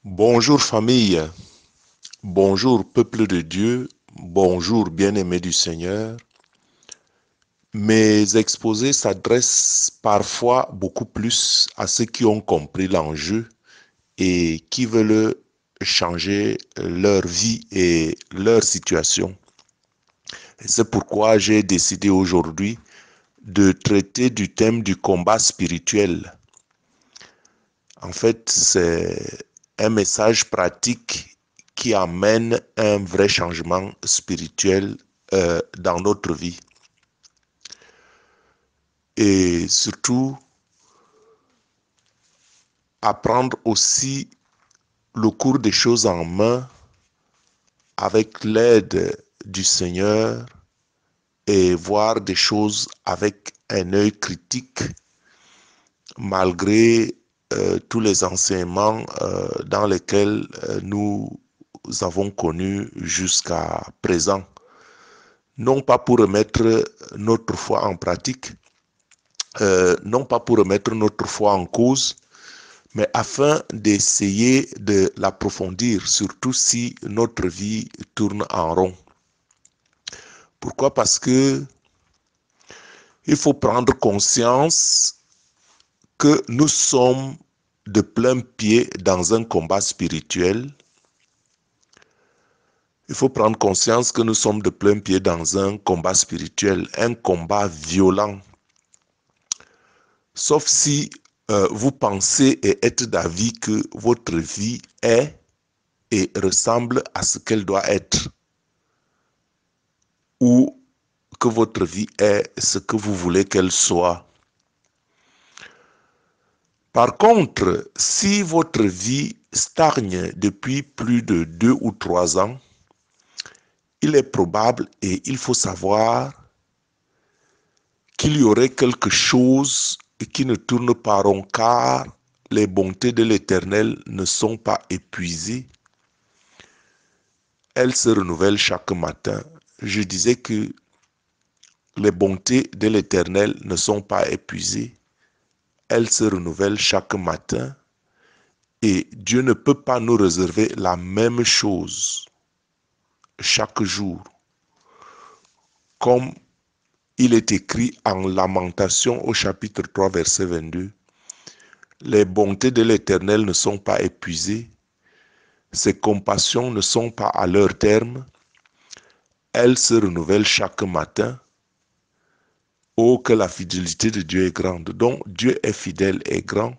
Bonjour famille, bonjour peuple de Dieu, bonjour bien-aimés du Seigneur. Mes exposés s'adressent parfois beaucoup plus à ceux qui ont compris l'enjeu et qui veulent changer leur vie et leur situation. Et c'est pourquoi j'ai décidé aujourd'hui de traiter du thème du combat spirituel. En fait, c'est un message pratique qui amène un vrai changement spirituel dans notre vie. Et surtout, apprendre aussi le cours des choses en main avec l'aide du Seigneur et voir des choses avec un œil critique malgré tous les enseignements dans lesquels nous avons connu jusqu'à présent. Non pas pour remettre notre foi en pratique, non pas pour remettre notre foi en cause, mais afin d'essayer de l'approfondir, surtout si notre vie tourne en rond. Pourquoi? Parce que il faut prendre conscience que nous sommes de plein pied dans un combat spirituel. Il faut prendre conscience que nous sommes de plein pied dans un combat spirituel, un combat violent. Sauf si vous pensez et êtes d'avis que votre vie est et ressemble à ce qu'elle doit être, ou que votre vie est ce que vous voulez qu'elle soit. Par contre, si votre vie stagne depuis plus de 2 ou 3 ans, il est probable et il faut savoir qu'il y aurait quelque chose qui ne tourne pas rond, car les bontés de l'Éternel ne sont pas épuisées. Elles se renouvellent chaque matin. Je disais que les bontés de l'Éternel ne sont pas épuisées. Elles se renouvellent chaque matin. Et Dieu ne peut pas nous réserver la même chose chaque jour. Comme il est écrit en Lamentation au chapitre 3, verset 22. Les bontés de l'Éternel ne sont pas épuisées. Ses compassions ne sont pas à leur terme. Elles se renouvellent chaque matin. Oh, que la fidélité de Dieu est grande. Donc, Dieu est fidèle et grand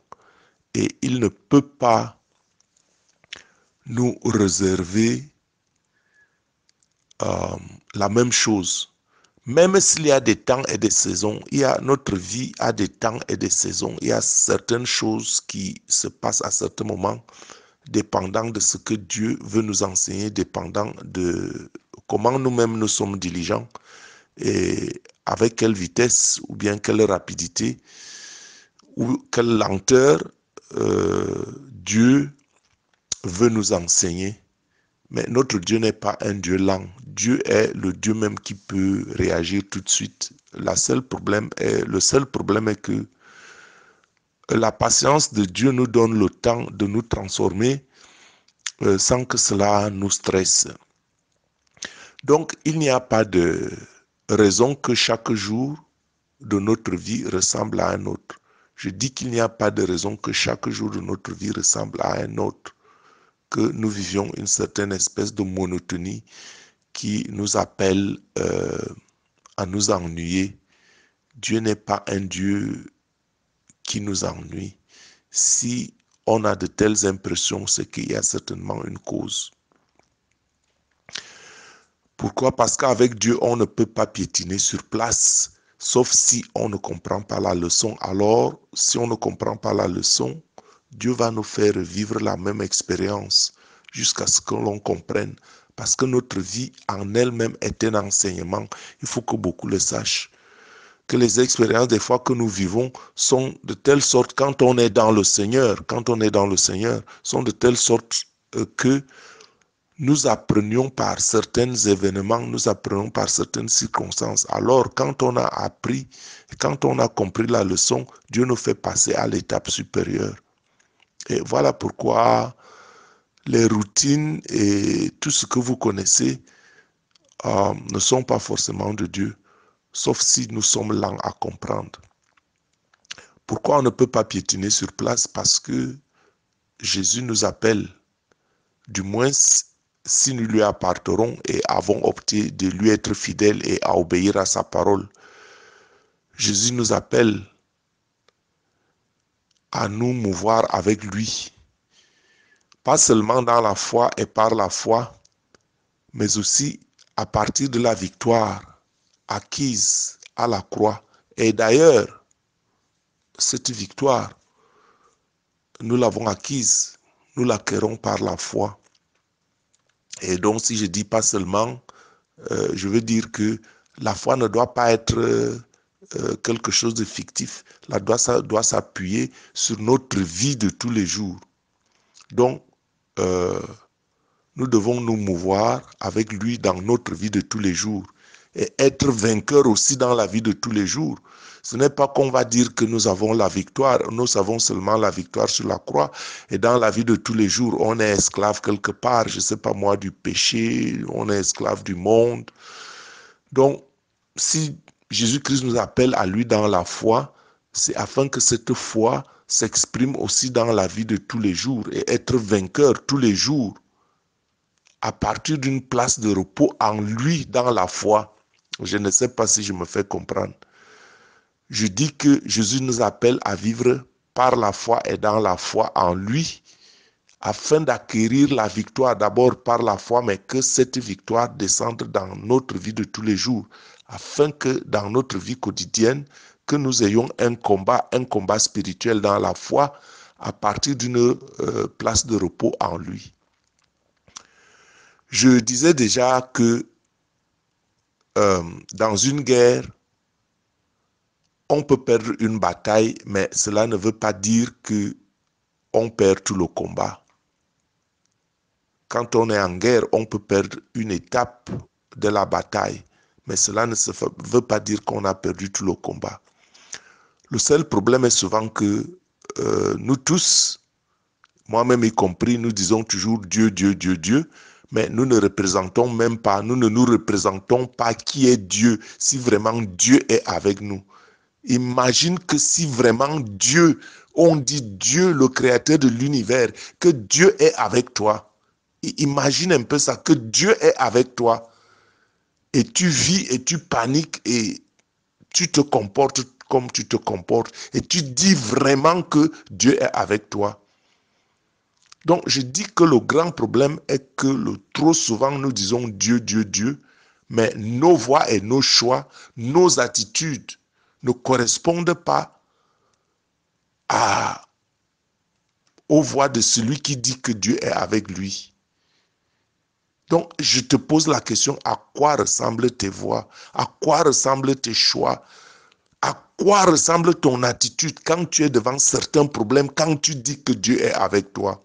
et il ne peut pas nous réserver la même chose. Même s'il y a des temps et des saisons, notre vie a des temps et des saisons. Il y a certaines choses qui se passent à certains moments, dépendant de ce que Dieu veut nous enseigner, dépendant de comment nous-mêmes nous sommes diligents et avec quelle vitesse ou bien quelle rapidité ou quelle lenteur Dieu veut nous enseigner. Mais notre Dieu n'est pas un Dieu lent. Dieu est le Dieu même qui peut réagir tout de suite. Le seul problème est que la patience de Dieu nous donne le temps de nous transformer sans que cela nous stresse. Donc, il n'y a pas de raison que chaque jour de notre vie ressemble à un autre. Je dis qu'il n'y a pas de raison que chaque jour de notre vie ressemble à un autre, que nous vivions une certaine espèce de monotonie qui nous appelle à nous ennuyer. Dieu n'est pas un Dieu qui nous ennuie. Si on a de telles impressions, c'est qu'il y a certainement une cause. Pourquoi? Parce qu'avec Dieu, on ne peut pas piétiner sur place, sauf si on ne comprend pas la leçon. Alors, si on ne comprend pas la leçon, Dieu va nous faire vivre la même expérience jusqu'à ce que l'on comprenne. Parce que notre vie en elle-même est un enseignement. Il faut que beaucoup le sachent. Que les expériences des fois que nous vivons sont de telle sorte, quand on est dans le Seigneur, sont de telle sorte que nous apprenions par certains événements, nous apprenons par certaines circonstances. Alors, quand on a appris, quand on a compris la leçon, Dieu nous fait passer à l'étape supérieure. Et voilà pourquoi les routines et tout ce que vous connaissez ne sont pas forcément de Dieu, sauf si nous sommes lents à comprendre. Pourquoi on ne peut pas piétiner sur place? Parce que Jésus nous appelle, du moins si nous lui appartenons et avons opté de lui être fidèles et à obéir à sa parole. Jésus nous appelle à nous mouvoir avec lui, pas seulement dans la foi et par la foi, mais aussi à partir de la victoire acquise à la croix. Et d'ailleurs, cette victoire, nous l'avons acquise, nous l'acquérons par la foi. Et donc, si je dis pas seulement, je veux dire que la foi ne doit pas être quelque chose de fictif. Ça doit s'appuyer sur notre vie de tous les jours. Donc, nous devons nous mouvoir avec lui dans notre vie de tous les jours et être vainqueurs aussi dans la vie de tous les jours. Ce n'est pas qu'on va dire que nous avons la victoire, nous avons seulement la victoire sur la croix et dans la vie de tous les jours, on est esclave quelque part, je ne sais pas moi, du péché, on est esclave du monde. Donc, si Jésus-Christ nous appelle à lui dans la foi, c'est afin que cette foi s'exprime aussi dans la vie de tous les jours et être vainqueur tous les jours à partir d'une place de repos en lui dans la foi. Je ne sais pas si je me fais comprendre. Je dis que Jésus nous appelle à vivre par la foi et dans la foi en lui, afin d'acquérir la victoire d'abord par la foi, mais que cette victoire descende dans notre vie de tous les jours, afin que dans notre vie quotidienne, que nous ayons un combat spirituel dans la foi à partir d'une place de repos en lui. Je disais déjà que dans une guerre, on peut perdre une bataille, mais cela ne veut pas dire qu'on perd tout le combat. Quand on est en guerre, on peut perdre une étape de la bataille, mais cela ne veut pas dire qu'on a perdu tout le combat. Le seul problème est souvent que nous tous, moi-même y compris, nous disons toujours Dieu, Dieu, Dieu, Dieu, mais nous ne représentons même pas, nous ne nous représentons pas qui est Dieu, si vraiment Dieu est avec nous. Imagine que si vraiment Dieu, on dit Dieu, le créateur de l'univers, que Dieu est avec toi. Imagine un peu ça, que Dieu est avec toi. Et tu vis et tu paniques et tu te comportes comme tu te comportes. Et tu dis vraiment que Dieu est avec toi. Donc, je dis que le grand problème est que trop souvent nous disons Dieu, Dieu, Dieu, mais nos voix et nos choix, nos attitudes ne correspondent pas aux voix de celui qui dit que Dieu est avec lui. Donc, je te pose la question, à quoi ressemblent tes voix? À quoi ressemblent tes choix? À quoi ressemble ton attitude quand tu es devant certains problèmes, quand tu dis que Dieu est avec toi?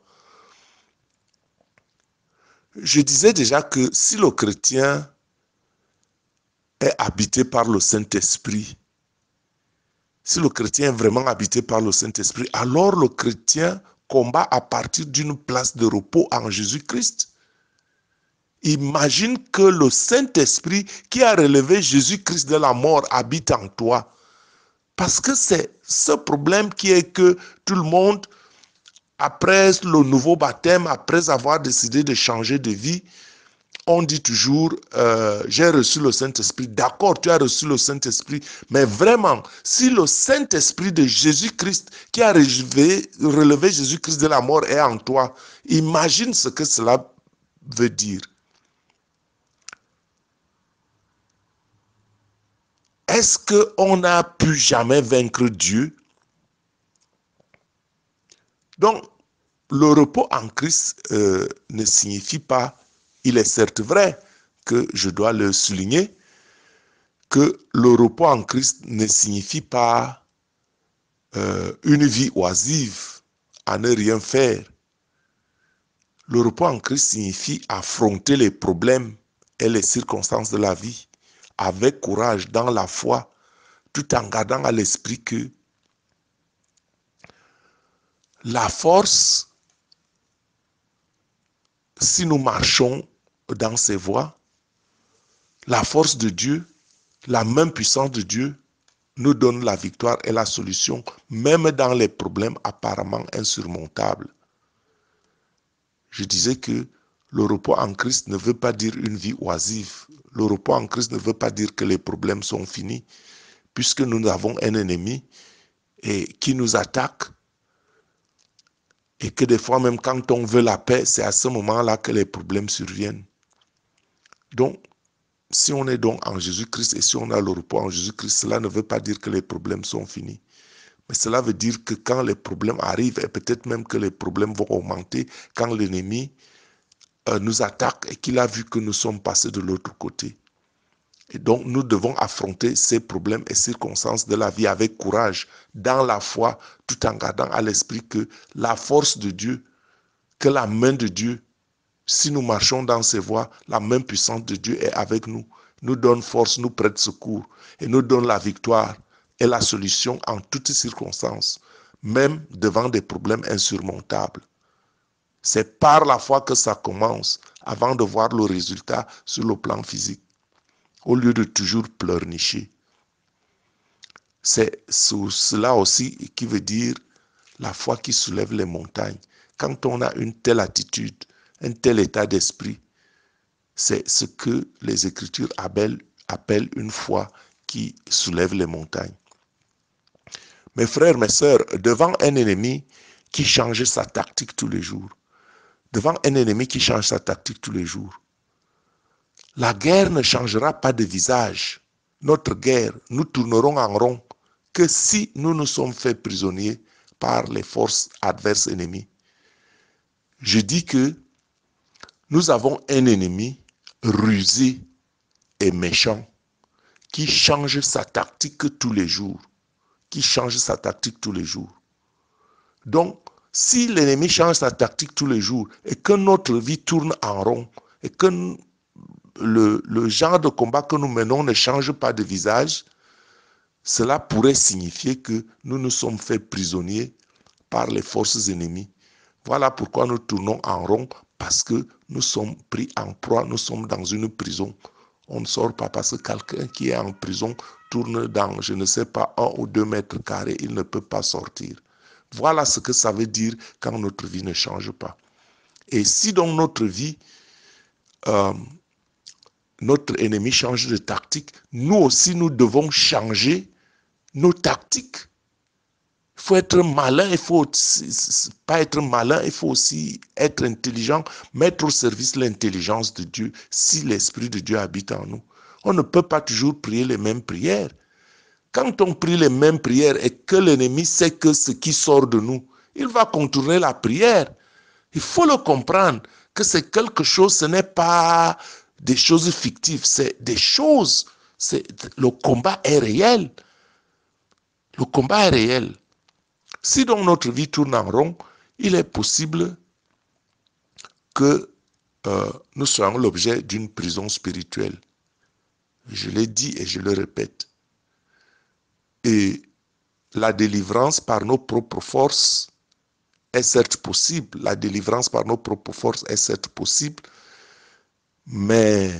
Je disais déjà que si le chrétien est habité par le Saint-Esprit, si le chrétien est vraiment habité par le Saint-Esprit, alors le chrétien combat à partir d'une place de repos en Jésus-Christ. Imagine que le Saint-Esprit qui a relevé Jésus-Christ de la mort habite en toi. Parce que c'est ce problème qui est que tout le monde, après le nouveau baptême, après avoir décidé de changer de vie, on dit toujours, j'ai reçu le Saint-Esprit. D'accord, tu as reçu le Saint-Esprit, mais vraiment, si le Saint-Esprit de Jésus-Christ qui a relevé Jésus-Christ de la mort est en toi, imagine ce que cela veut dire. Est-ce qu'on n'a pu jamais vaincre Dieu? Donc, le repos en Christ ne signifie pas, il est certes vrai que je dois le souligner, que le repos en Christ ne signifie pas une vie oisive, à ne rien faire. Le repos en Christ signifie affronter les problèmes et les circonstances de la vie avec courage dans la foi, tout en gardant à l'esprit que la force si nous marchons dans ses voies, la force de Dieu, la main puissante de Dieu nous donne la victoire et la solution, même dans les problèmes apparemment insurmontables. Je disais que le repos en Christ ne veut pas dire une vie oisive. Le repos en Christ ne veut pas dire que les problèmes sont finis, puisque nous avons un ennemi qui nous attaque, et que des fois même quand on veut la paix, c'est à ce moment-là que les problèmes surviennent. Donc, si on est donc en Jésus-Christ et si on a le repos en Jésus-Christ, cela ne veut pas dire que les problèmes sont finis. Mais cela veut dire que quand les problèmes arrivent, et peut-être même que les problèmes vont augmenter, quand l'ennemi nous attaque et qu'il a vu que nous sommes passés de l'autre côté. Et donc, nous devons affronter ces problèmes et circonstances de la vie avec courage, dans la foi, tout en gardant à l'esprit que la force de Dieu, que la main de Dieu, si nous marchons dans ses voies, la main puissante de Dieu est avec nous, nous donne force, nous prête secours et nous donne la victoire et la solution en toutes circonstances, même devant des problèmes insurmontables. C'est par la foi que ça commence, avant de voir le résultat sur le plan physique, au lieu de toujours pleurnicher. C'est cela aussi qui veut dire la foi qui soulève les montagnes. Quand on a une telle attitude, un tel état d'esprit, c'est ce que les Écritures appellent une foi qui soulève les montagnes. Mes frères, mes sœurs, devant un ennemi qui change sa tactique tous les jours, devant un ennemi qui change sa tactique tous les jours, la guerre ne changera pas de visage. Notre guerre, nous tournerons en rond que si nous nous sommes faits prisonniers par les forces adverses ennemies. Je dis que nous avons un ennemi rusé et méchant qui change sa tactique tous les jours. Qui change sa tactique tous les jours. Donc, si l'ennemi change sa tactique tous les jours et que notre vie tourne en rond et que le genre de combat que nous menons ne change pas de visage, cela pourrait signifier que nous nous sommes faits prisonniers par les forces ennemies. Voilà pourquoi nous tournons en rond, parce que nous sommes pris en proie, nous sommes dans une prison. On ne sort pas parce que quelqu'un qui est en prison tourne dans, je ne sais pas, 1 ou 2 mètres carrés, il ne peut pas sortir. Voilà ce que ça veut dire quand notre vie ne change pas. Et si donc notre vie, notre ennemi change de tactique, nous aussi nous devons changer nos tactiques. Il faut être malin, il faut pas être malin, il faut aussi être intelligent, mettre au service l'intelligence de Dieu si l'Esprit de Dieu habite en nous. On ne peut pas toujours prier les mêmes prières. Quand on prie les mêmes prières et que l'ennemi sait que ce qui sort de nous, il va contourner la prière. Il faut le comprendre que c'est quelque chose, ce n'est pas des choses fictives, c'est des choses. Le combat est réel. Le combat est réel. Si donc notre vie tourne en rond, il est possible que nous soyons l'objet d'une prison spirituelle. Je l'ai dit et je le répète. Et la délivrance par nos propres forces est certes possible. La délivrance par nos propres forces est certes possible. Mais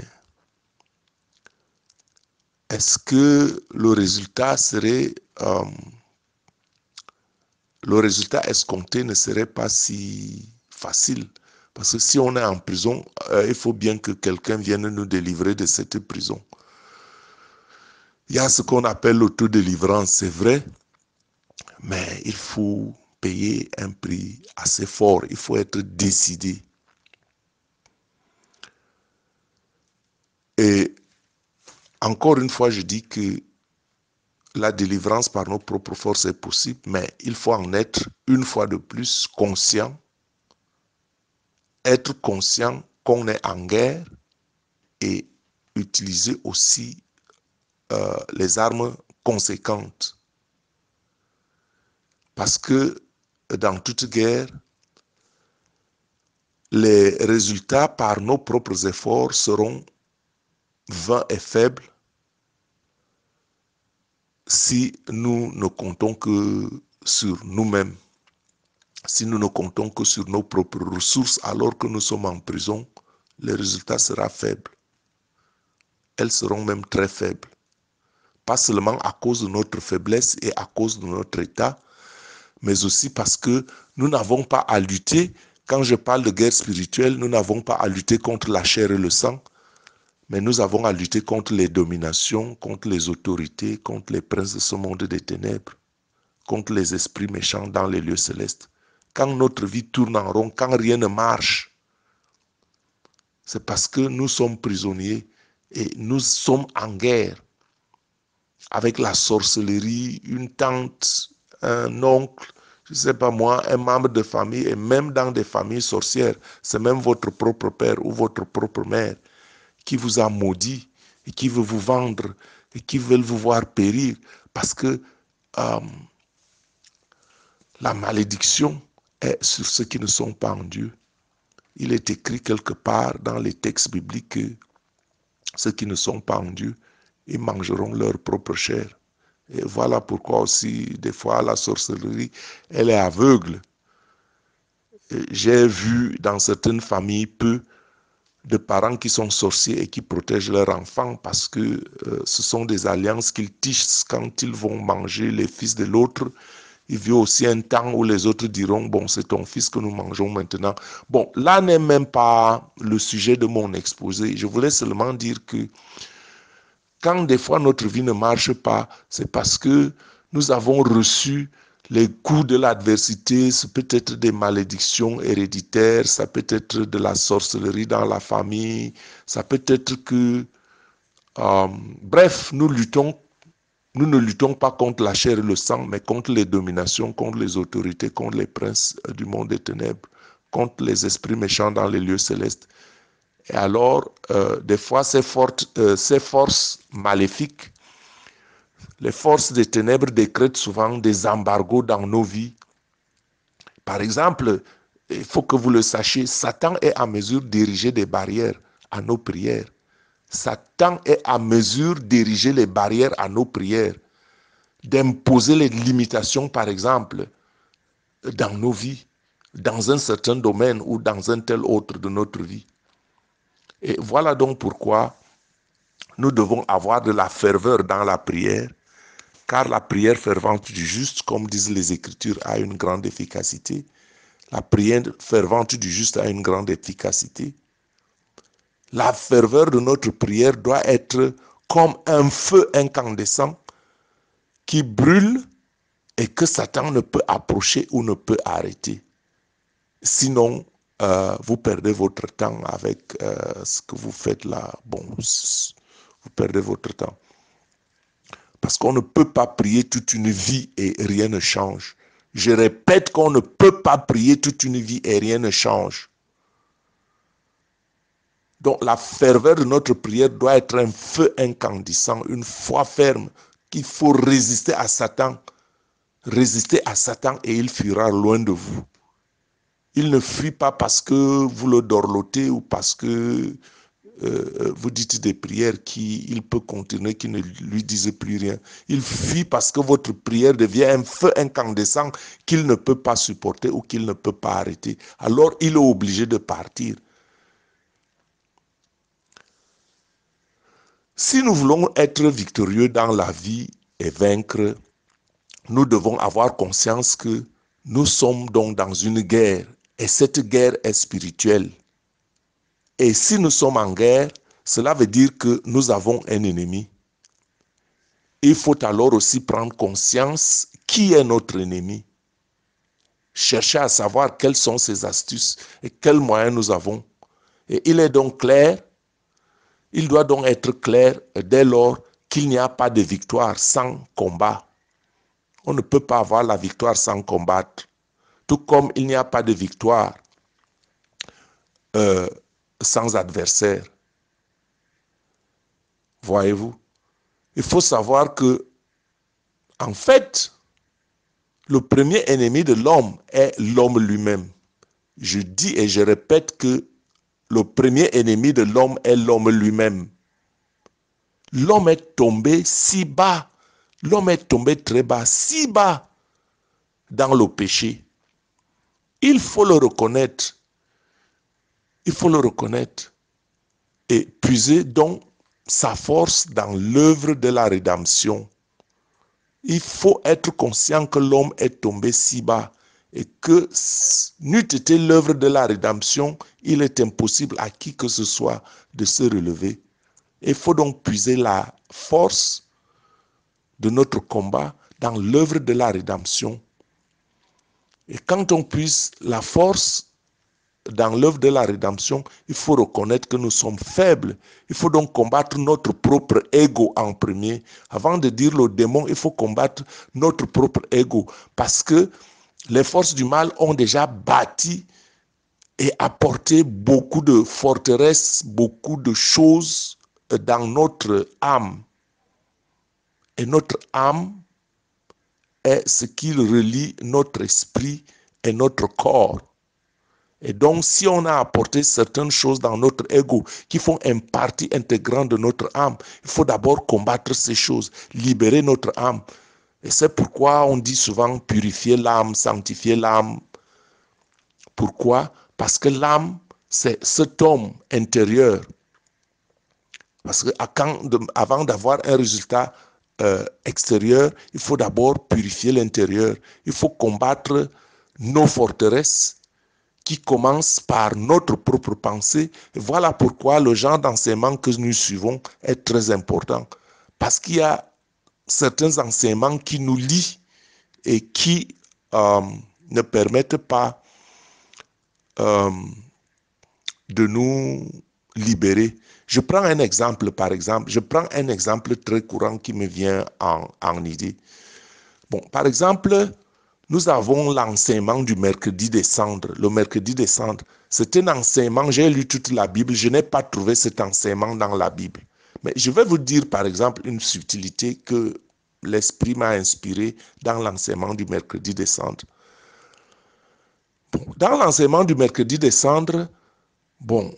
est-ce que le résultat serait... le résultat escompté ne serait pas si facile. Parce que si on est en prison, il faut bien que quelqu'un vienne nous délivrer de cette prison. Il y a ce qu'on appelle l'autodélivrance, c'est vrai, mais il faut payer un prix assez fort. Il faut être décidé. Et encore une fois, je dis que la délivrance par nos propres forces est possible, mais il faut en être une fois de plus conscient. Être conscient qu'on est en guerre et utiliser aussi les armes conséquentes. Parce que dans toute guerre, les résultats par nos propres efforts seront vains et faibles si nous ne comptons que sur nous-mêmes. Si nous ne comptons que sur nos propres ressources alors que nous sommes en prison, le résultat sera faible. Elles seront même très faibles. Pas seulement à cause de notre faiblesse et à cause de notre état, mais aussi parce que nous n'avons pas à lutter. Quand je parle de guerre spirituelle, nous n'avons pas à lutter contre la chair et le sang, mais nous avons à lutter contre les dominations, contre les autorités, contre les princes de ce monde des ténèbres, contre les esprits méchants dans les lieux célestes. Quand notre vie tourne en rond, quand rien ne marche, c'est parce que nous sommes prisonniers et nous sommes en guerre avec la sorcellerie, une tante, un oncle, je ne sais pas moi, un membre de famille, et même dans des familles sorcières, c'est même votre propre père ou votre propre mère qui vous a maudit et qui veut vous vendre et qui veulent vous voir périr parce que la malédiction est sur ceux qui ne sont pas en Dieu. Il est écrit quelque part dans les textes bibliques que ceux qui ne sont pas en Dieu, ils mangeront leur propre chair. Et voilà pourquoi aussi, des fois, la sorcellerie, elle est aveugle. J'ai vu dans certaines familles peu de parents qui sont sorciers et qui protègent leurs enfants parce que ce sont des alliances qu'ils tissent quand ils vont manger les fils de l'autre. Il y a aussi un temps où les autres diront, bon, c'est ton fils que nous mangeons maintenant. Bon, là n'est même pas le sujet de mon exposé. Je voulais seulement dire que quand des fois notre vie ne marche pas, c'est parce que nous avons reçu les coups de l'adversité. Ça peut être des malédictions héréditaires, ça peut être de la sorcellerie dans la famille, ça peut être que... bref, nous ne luttons pas contre la chair et le sang, mais contre les dominations, contre les autorités, contre les princes du monde des ténèbres, contre les esprits méchants dans les lieux célestes. Et alors, des fois, ces forces maléfiques, les forces des ténèbres décrètent souvent des embargos dans nos vies. Par exemple, il faut que vous le sachiez, Satan est à mesure d'ériger des barrières à nos prières. Satan est à mesure d'ériger les barrières à nos prières, d'imposer les limitations, par exemple, dans nos vies, dans un certain domaine ou dans un tel autre de notre vie. Et voilà donc pourquoi nous devons avoir de la ferveur dans la prière, car la prière fervente du juste, comme disent les Écritures, a une grande efficacité. La prière fervente du juste a une grande efficacité. La ferveur de notre prière doit être comme un feu incandescent qui brûle et que Satan ne peut approcher ou ne peut arrêter. Sinon, vous perdez votre temps avec ce que vous faites là. Bon, vous perdez votre temps. Parce qu'on ne peut pas prier toute une vie et rien ne change. Je répète qu'on ne peut pas prier toute une vie et rien ne change. Donc la ferveur de notre prière doit être un feu incandescent, une foi ferme, qu'il faut résister à Satan. Résister à Satan et il fuira loin de vous. Il ne fuit pas parce que vous le dorlotez ou parce que vous dites des prières qu'il peut continuer, qui ne lui disent plus rien. Il fuit parce que votre prière devient un feu incandescent qu'il ne peut pas supporter ou qu'il ne peut pas arrêter. Alors il est obligé de partir. Si nous voulons être victorieux dans la vie et vaincre, nous devons avoir conscience que nous sommes donc dans une guerre et cette guerre est spirituelle. Et si nous sommes en guerre, cela veut dire que nous avons un ennemi. Il faut alors aussi prendre conscience qui est notre ennemi. Chercher à savoir quelles sont ses astuces et quels moyens nous avons. Et il est donc clair, il doit donc être clair dès lors qu'il n'y a pas de victoire sans combat. On ne peut pas avoir la victoire sans combattre. Tout comme il n'y a pas de victoire sans adversaire. Voyez-vous? Il faut savoir que, en fait, le premier ennemi de l'homme est l'homme lui-même. Je dis et je répète que le premier ennemi de l'homme est l'homme lui-même. L'homme est tombé si bas. L'homme est tombé très bas, si bas dans le péché. Il faut le reconnaître. Il faut le reconnaître et puiser donc sa force dans l'œuvre de la rédemption. Il faut être conscient que l'homme est tombé si bas et que n'eût été l'œuvre de la rédemption, il est impossible à qui que ce soit de se relever. Il faut donc puiser la force de notre combat dans l'œuvre de la rédemption. Et quand on puise la force dans l'œuvre de la rédemption, il faut reconnaître que nous sommes faibles. Il faut donc combattre notre propre ego en premier. Avant de dire le démon, il faut combattre notre propre ego. Parce que les forces du mal ont déjà bâti et apporté beaucoup de forteresses, beaucoup de choses dans notre âme. Et notre âme est ce qui relie notre esprit et notre corps. Et donc, si on a apporté certaines choses dans notre ego qui font une partie intégrante de notre âme, il faut d'abord combattre ces choses, libérer notre âme. Et c'est pourquoi on dit souvent purifier l'âme, sanctifier l'âme. Pourquoi? Parce que l'âme, c'est cet homme intérieur. Parce que avant d'avoir un résultat extérieur, il faut d'abord purifier l'intérieur. Il faut combattre nos forteresses qui commence par notre propre pensée. Et voilà pourquoi le genre d'enseignement que nous suivons est très important. Parce qu'il y a certains enseignements qui nous lient et qui ne permettent pas de nous libérer. Je prends un exemple, par exemple. Je prends un exemple très courant qui me vient en idée. Bon, par exemple, nous avons l'enseignement du mercredi des cendres. Le mercredi des cendres, c'est un enseignement, j'ai lu toute la Bible, je n'ai pas trouvé cet enseignement dans la Bible. Mais je vais vous dire, par exemple, une subtilité que l'Esprit m'a inspiré dans l'enseignement du mercredi des cendres. Bon, dans l'enseignement du mercredi des cendres, bon,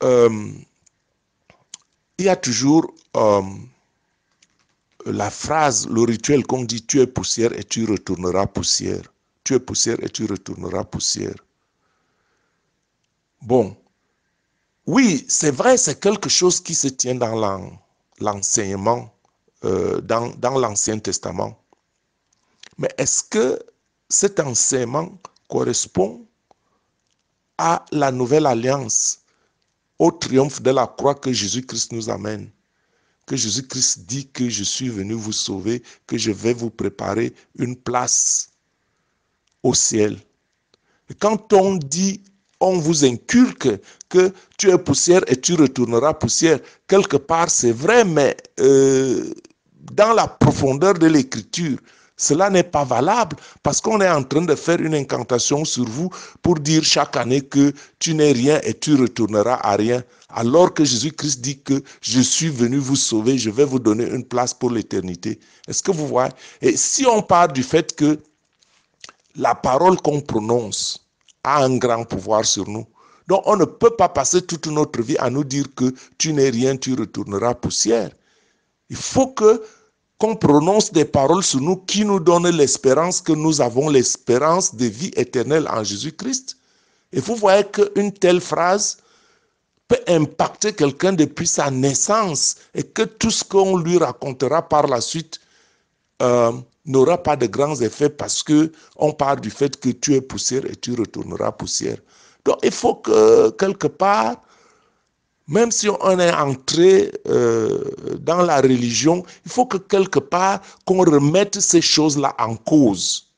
il y a toujours la phrase, le rituel qu'on dit, tu es poussière et tu retourneras poussière. Tu es poussière et tu retourneras poussière. Bon, oui, c'est vrai, c'est quelque chose qui se tient dans l'enseignement, dans l'Ancien Testament. Mais est-ce que cet enseignement correspond à la nouvelle alliance, au triomphe de la croix que Jésus-Christ nous amène? Que Jésus-Christ dit que je suis venu vous sauver, que je vais vous préparer une place au ciel. Et quand on dit, on vous inculque que tu es poussière et tu retourneras poussière, quelque part c'est vrai, mais dans la profondeur de l'écriture, cela n'est pas valable parce qu'on est en train de faire une incantation sur vous pour dire chaque année que tu n'es rien et tu retourneras à rien. Alors que Jésus-Christ dit que je suis venu vous sauver, je vais vous donner une place pour l'éternité. Est-ce que vous voyez? Et si on part du fait que la parole qu'on prononce a un grand pouvoir sur nous, donc on ne peut pas passer toute notre vie à nous dire que tu n'es rien, tu retourneras poussière. Il faut qu'on prononce des paroles sur nous qui nous donnent l'espérance que nous avons, l'espérance de vie éternelle en Jésus-Christ. Et vous voyez qu'une telle phrase peut impacter quelqu'un depuis sa naissance et que tout ce qu'on lui racontera par la suite n'aura pas de grands effets parce qu'on part du fait que tu es poussière et tu retourneras poussière. Donc il faut que quelque part, même si on est entré dans la religion, il faut que quelque part qu'on remette ces choses-là en cause,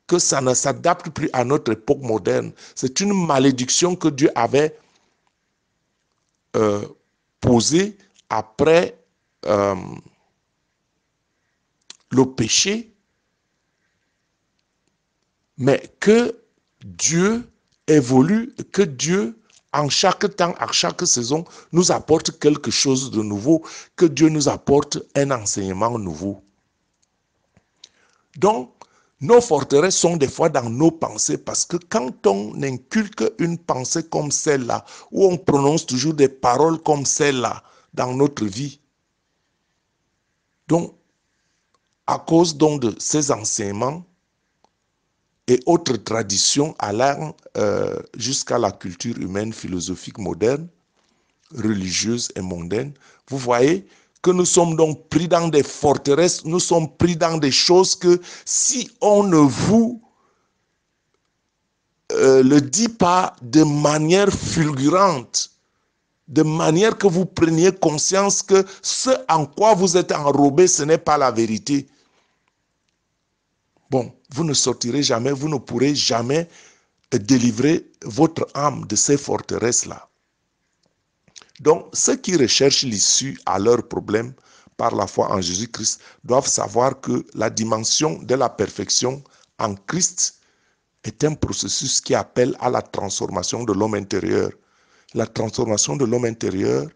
que ça ne s'adapte plus à notre époque moderne. C'est une malédiction que Dieu avait posée après le péché, mais que Dieu évolue, que Dieu, en chaque temps, à chaque saison, nous apporte quelque chose de nouveau, que Dieu nous apporte un enseignement nouveau. Donc, nos forteresses sont des fois dans nos pensées parce que quand on inculque une pensée comme celle-là, où on prononce toujours des paroles comme celle-là dans notre vie, donc, à cause donc de ces enseignements, et autres traditions allant jusqu'à la culture humaine, philosophique moderne, religieuse et mondaine. Vous voyez que nous sommes donc pris dans des forteresses, nous sommes pris dans des choses que si on ne vous le dit pas de manière fulgurante, de manière que vous preniez conscience que ce en quoi vous êtes enrobé, ce n'est pas la vérité. Bon, vous ne sortirez jamais, vous ne pourrez jamais délivrer votre âme de ces forteresses-là. Donc, ceux qui recherchent l'issue à leurs problèmes par la foi en Jésus-Christ doivent savoir que la dimension de la perfection en Christ est un processus qui appelle à la transformation de l'homme intérieur. La transformation de l'homme intérieur,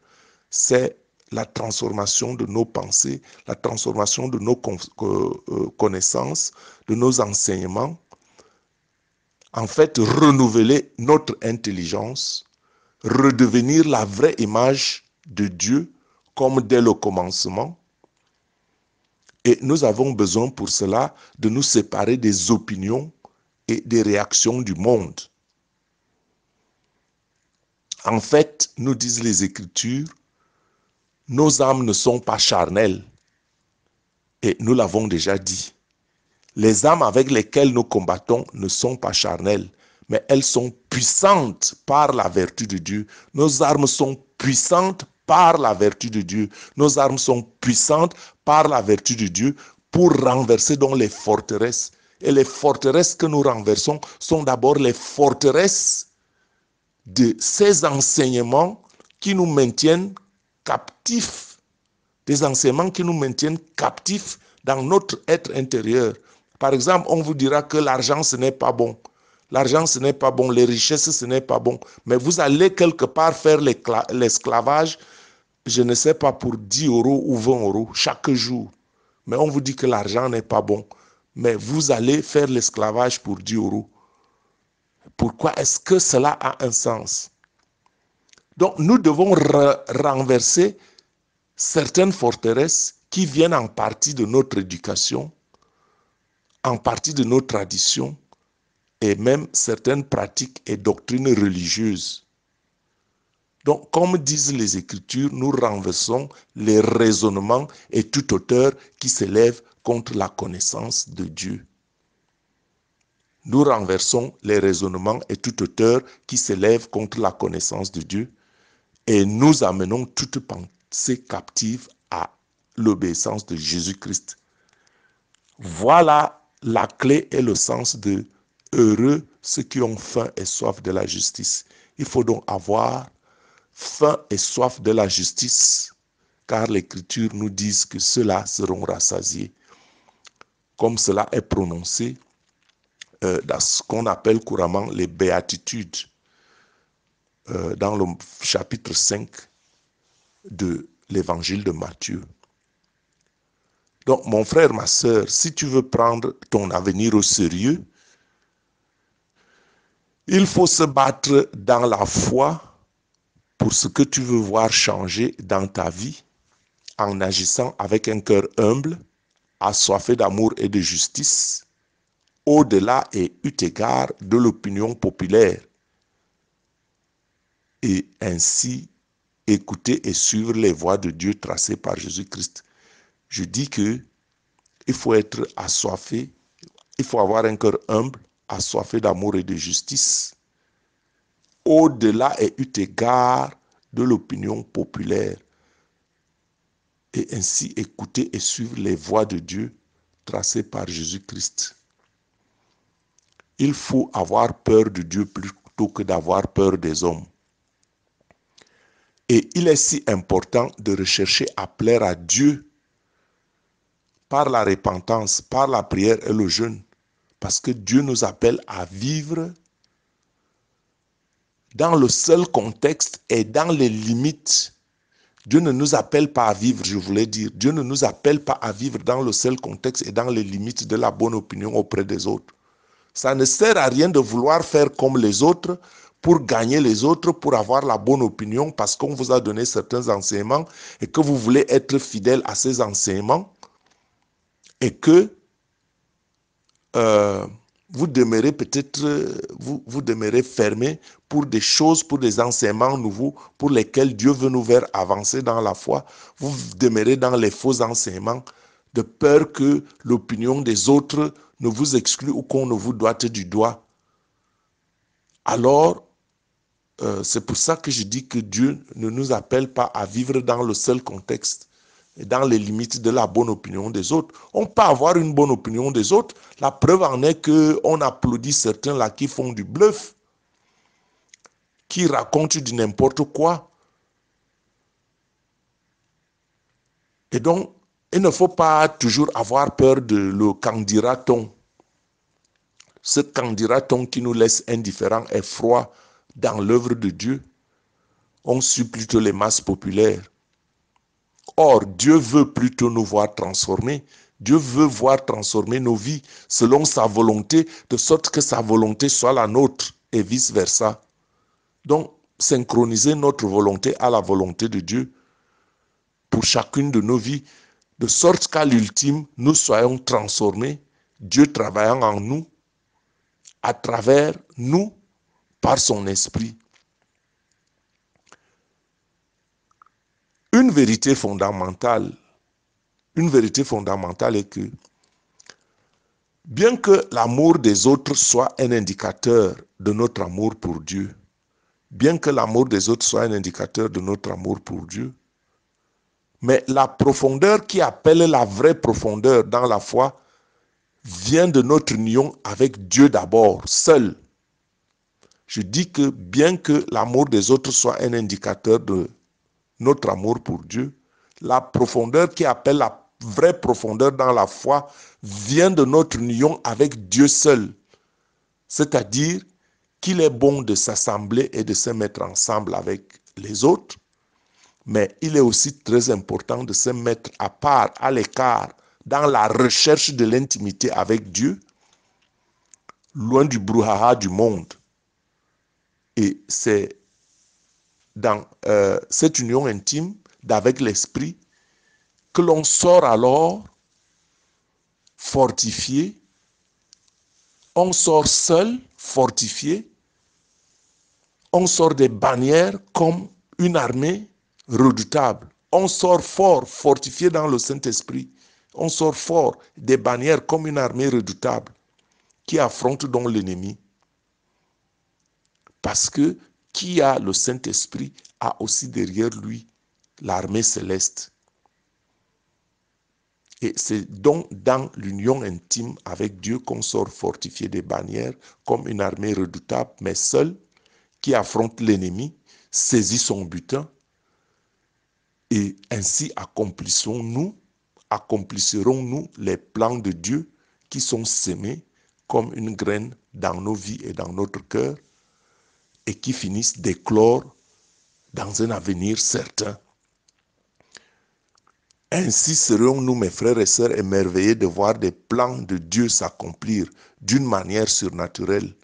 c'est la transformation de nos pensées, la transformation de nos connaissances, de nos enseignements. En fait, renouveler notre intelligence, redevenir la vraie image de Dieu comme dès le commencement. Et nous avons besoin pour cela de nous séparer des opinions et des réactions du monde. En fait, nous disent les Écritures, nos âmes ne sont pas charnelles. Et nous l'avons déjà dit. Les âmes avec lesquelles nous combattons ne sont pas charnelles, mais elles sont puissantes par la vertu de Dieu. Nos armes sont puissantes par la vertu de Dieu. Nos armes sont puissantes par la vertu de Dieu pour renverser donc les forteresses. Et les forteresses que nous renversons sont d'abord les forteresses de ces enseignements qui nous maintiennent captifs, des enseignements qui nous maintiennent captifs dans notre être intérieur. Par exemple, on vous dira que l'argent, ce n'est pas bon. L'argent, ce n'est pas bon. Les richesses, ce n'est pas bon. Mais vous allez quelque part faire l'esclavage, je ne sais pas, pour 10 € ou 20 € chaque jour. Mais on vous dit que l'argent n'est pas bon. Mais vous allez faire l'esclavage pour 10 €. Pourquoi est-ce que cela a un sens? Donc, nous devons renverser certaines forteresses qui viennent en partie de notre éducation, en partie de nos traditions et même certaines pratiques et doctrines religieuses. Donc, comme disent les Écritures, nous renversons les raisonnements et toute hauteur qui s'élève contre la connaissance de Dieu. Nous renversons les raisonnements et toute hauteur qui s'élève contre la connaissance de Dieu et nous amenons toute pensée captive à l'obéissance de Jésus-Christ. Voilà la clé et le sens de « Heureux ceux qui ont faim et soif de la justice ». Il faut donc avoir faim et soif de la justice, car l'Écriture nous dit que ceux-là seront rassasiés. Comme cela est prononcé dans ce qu'on appelle couramment les béatitudes, dans le chapitre 5 de l'évangile de Matthieu. Donc, mon frère, ma sœur, si tu veux prendre ton avenir au sérieux, il faut se battre dans la foi pour ce que tu veux voir changer dans ta vie, en agissant avec un cœur humble, assoiffé d'amour et de justice, au-delà et eu égard de l'opinion populaire, et ainsi écouter et suivre les voies de Dieu tracées par Jésus-Christ. Je dis que il faut être assoiffé, il faut avoir un cœur humble, assoiffé d'amour et de justice, au-delà et eu égard de l'opinion populaire, et ainsi écouter et suivre les voies de Dieu tracées par Jésus-Christ. Il faut avoir peur de Dieu plutôt que d'avoir peur des hommes. Et il est si important de rechercher à plaire à Dieu par la repentance, par la prière et le jeûne, parce que Dieu nous appelle à vivre dans le seul contexte et dans les limites. Dieu ne nous appelle pas à vivre, je voulais dire, Dieu ne nous appelle pas à vivre dans le seul contexte et dans les limites de la bonne opinion auprès des autres. Ça ne sert à rien de vouloir faire comme les autres pour gagner les autres, pour avoir la bonne opinion, parce qu'on vous a donné certains enseignements et que vous voulez être fidèle à ces enseignements et que Vous demeurez peut-être, vous demeurez fermé pour des choses, pour des enseignements nouveaux, pour lesquels Dieu veut nous faire avancer dans la foi. Vous demeurez dans les faux enseignements, de peur que l'opinion des autres ne vous exclue ou qu'on ne vous doite du doigt. Alors, c'est pour ça que je dis que Dieu ne nous appelle pas à vivre dans le seul contexte et dans les limites de la bonne opinion des autres. On peut avoir une bonne opinion des autres. La preuve en est qu'on applaudit certains là qui font du bluff, qui racontent du n'importe quoi. Et donc, il ne faut pas toujours avoir peur de le qu'en dira-t-on. Ce qu'en dira-t-on qui nous laisse indifférents et froids dans l'œuvre de Dieu. On suit plutôt les masses populaires. Or, Dieu veut plutôt nous voir transformés. Dieu veut voir transformer nos vies selon sa volonté, de sorte que sa volonté soit la nôtre et vice-versa. Donc, synchroniser notre volonté à la volonté de Dieu pour chacune de nos vies, de sorte qu'à l'ultime, nous soyons transformés, Dieu travaillant en nous, à travers nous, par son esprit. Une vérité fondamentale est que bien que l'amour des autres soit un indicateur de notre amour pour Dieu, mais la profondeur qui appelle la vraie profondeur dans la foi vient de notre union avec Dieu d'abord, seul. Je dis que bien que l'amour des autres soit un indicateur de notre amour pour Dieu, la profondeur qui appelle la vraie profondeur dans la foi vient de notre union avec Dieu seul. C'est-à-dire qu'il est bon de s'assembler et de se mettre ensemble avec les autres, mais il est aussi très important de se mettre à part, à l'écart, dans la recherche de l'intimité avec Dieu, loin du brouhaha du monde. Et c'est dans cette union intime d'avec l'Esprit que l'on sort alors fortifié, on sort seul, fortifié, on sort des bannières comme une armée redoutable. On sort fort, fortifié dans le Saint-Esprit. On sort fort des bannières comme une armée redoutable qui affronte donc l'ennemi. Parce que qui a le Saint-Esprit a aussi derrière lui l'armée céleste. Et c'est donc dans l'union intime avec Dieu qu'on sort fortifié des bannières comme une armée redoutable, mais seul, qui affronte l'ennemi, saisit son butin, et ainsi accomplirons-nous les plans de Dieu qui sont sémés comme une graine dans nos vies et dans notre cœur et qui finissent d'éclore dans un avenir certain. Ainsi serons-nous, mes frères et sœurs, émerveillés de voir des plans de Dieu s'accomplir d'une manière surnaturelle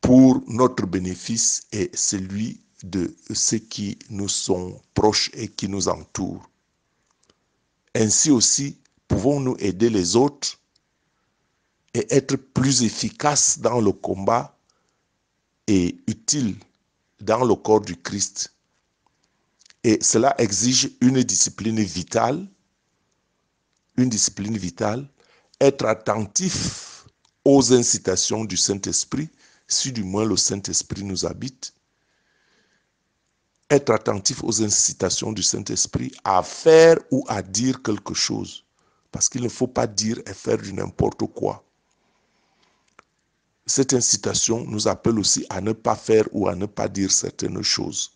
pour notre bénéfice et celui de ceux qui nous sont proches et qui nous entourent. Ainsi aussi, pouvons-nous aider les autres et être plus efficaces dans le combat et utiles dans le corps du Christ. Et cela exige une discipline vitale, être attentif aux incitations du Saint-Esprit, si du moins le Saint-Esprit nous habite, être attentif aux incitations du Saint-Esprit à faire ou à dire quelque chose. Parce qu'il ne faut pas dire et faire du n'importe quoi. Cette incitation nous appelle aussi à ne pas faire ou à ne pas dire certaines choses.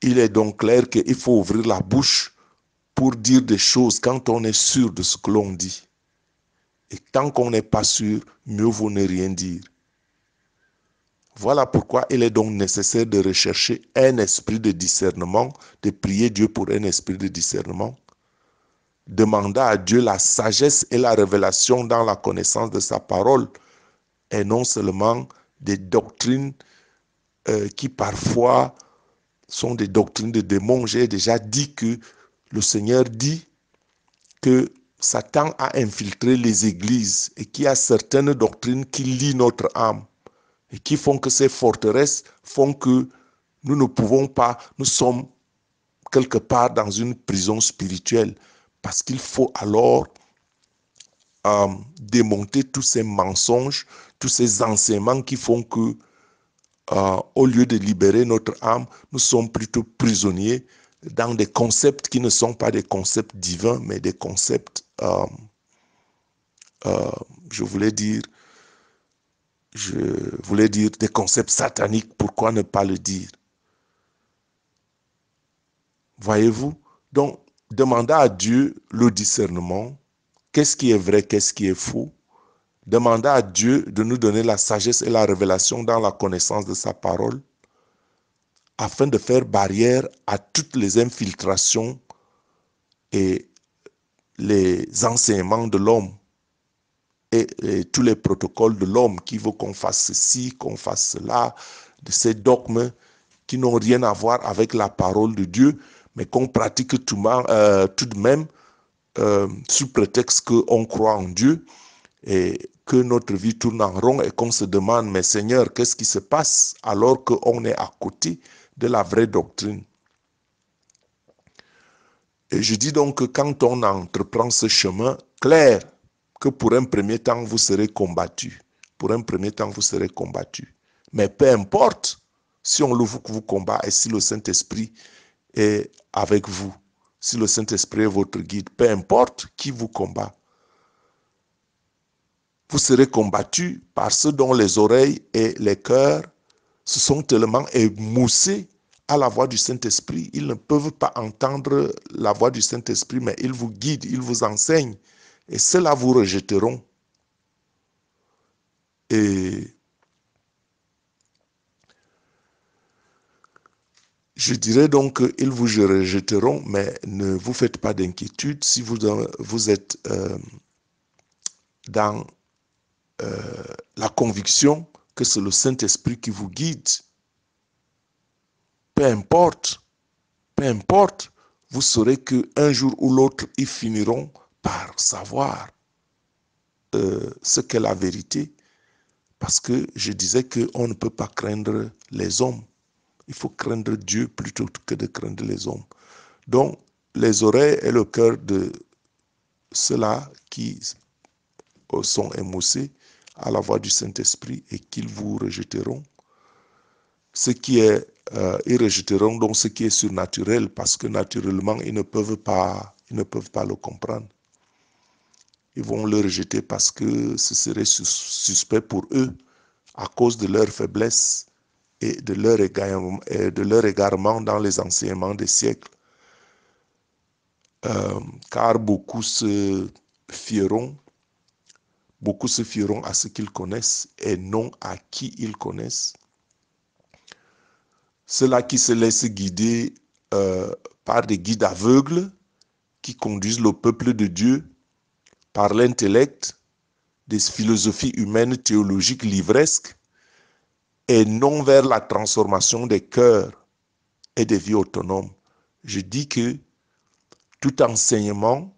Il est donc clair qu'il faut ouvrir la bouche pour dire des choses quand on est sûr de ce que l'on dit. Et tant qu'on n'est pas sûr, mieux vaut ne rien dire. Voilà pourquoi il est donc nécessaire de rechercher un esprit de discernement, de prier Dieu pour un esprit de discernement, demander à Dieu la sagesse et la révélation dans la connaissance de sa parole, et non seulement des doctrines qui parfois sont des doctrines de démons. J'ai déjà dit que le Seigneur dit que Satan a infiltré les églises et qu'il y a certaines doctrines qui lient notre âme et qui font que ces forteresses font que nous ne pouvons pas, nous sommes quelque part dans une prison spirituelle parce qu'il faut alors démonter tous ces mensonges, tous ces enseignements qui font que au lieu de libérer notre âme, nous sommes plutôt prisonniers dans des concepts qui ne sont pas des concepts divins, mais des concepts, je voulais dire des concepts sataniques. Pourquoi ne pas le dire? Voyez-vous? Donc, demandez à Dieu le discernement. Qu'est-ce qui est vrai, qu'est-ce qui est faux? Demandez à Dieu de nous donner la sagesse et la révélation dans la connaissance de sa parole, afin de faire barrière à toutes les infiltrations et les enseignements de l'homme et tous les protocoles de l'homme qui veut qu'on fasse ceci, qu'on fasse cela, de ces dogmes qui n'ont rien à voir avec la parole de Dieu, mais qu'on pratique tout de même sous prétexte qu'on croit en Dieu et que notre vie tourne en rond et qu'on se demande, mais Seigneur, qu'est-ce qui se passe alors qu'on est à côté de la vraie doctrine? Et je dis donc que quand on entreprend ce chemin, clair, que pour un premier temps, vous serez combattu. Pour un premier temps, vous serez combattu. Mais peu importe si on vous combat et si le Saint-Esprit est avec vous, si le Saint-Esprit est votre guide, peu importe qui vous combat, vous serez combattu par ceux dont les oreilles et les cœurs se sont tellement émoussés à la voix du Saint-Esprit. Ils ne peuvent pas entendre la voix du Saint-Esprit, mais il vous guide, il vous enseigne. Et ceux-là vous rejetteront. Et je dirais donc qu'ils vous rejetteront, mais ne vous faites pas d'inquiétude si vous êtes dans la conviction que c'est le Saint-Esprit qui vous guide. Peu importe, vous saurez qu'un jour ou l'autre, ils finiront par savoir ce qu'est la vérité. Parce que je disais qu'on ne peut pas craindre les hommes. Il faut craindre Dieu plutôt que de craindre les hommes. Donc, les oreilles et le cœur de ceux-là qui sont émoussés à la voix du Saint-Esprit et qu'ils vous rejetteront. Ce qui est, ils rejetteront donc ce qui est surnaturel parce que naturellement, ils ne peuvent pas le comprendre. Ils vont le rejeter parce que ce serait suspect pour eux à cause de leur faiblesse et de leur égarement dans les enseignements des siècles. Car beaucoup se fieront à ce qu'ils connaissent et non à qui ils connaissent. Ceux-là qui se laissent guider par des guides aveugles qui conduisent le peuple de Dieu par l'intellect, des philosophies humaines théologiques livresques et non vers la transformation des cœurs et des vies autonomes. Je dis que tout enseignement,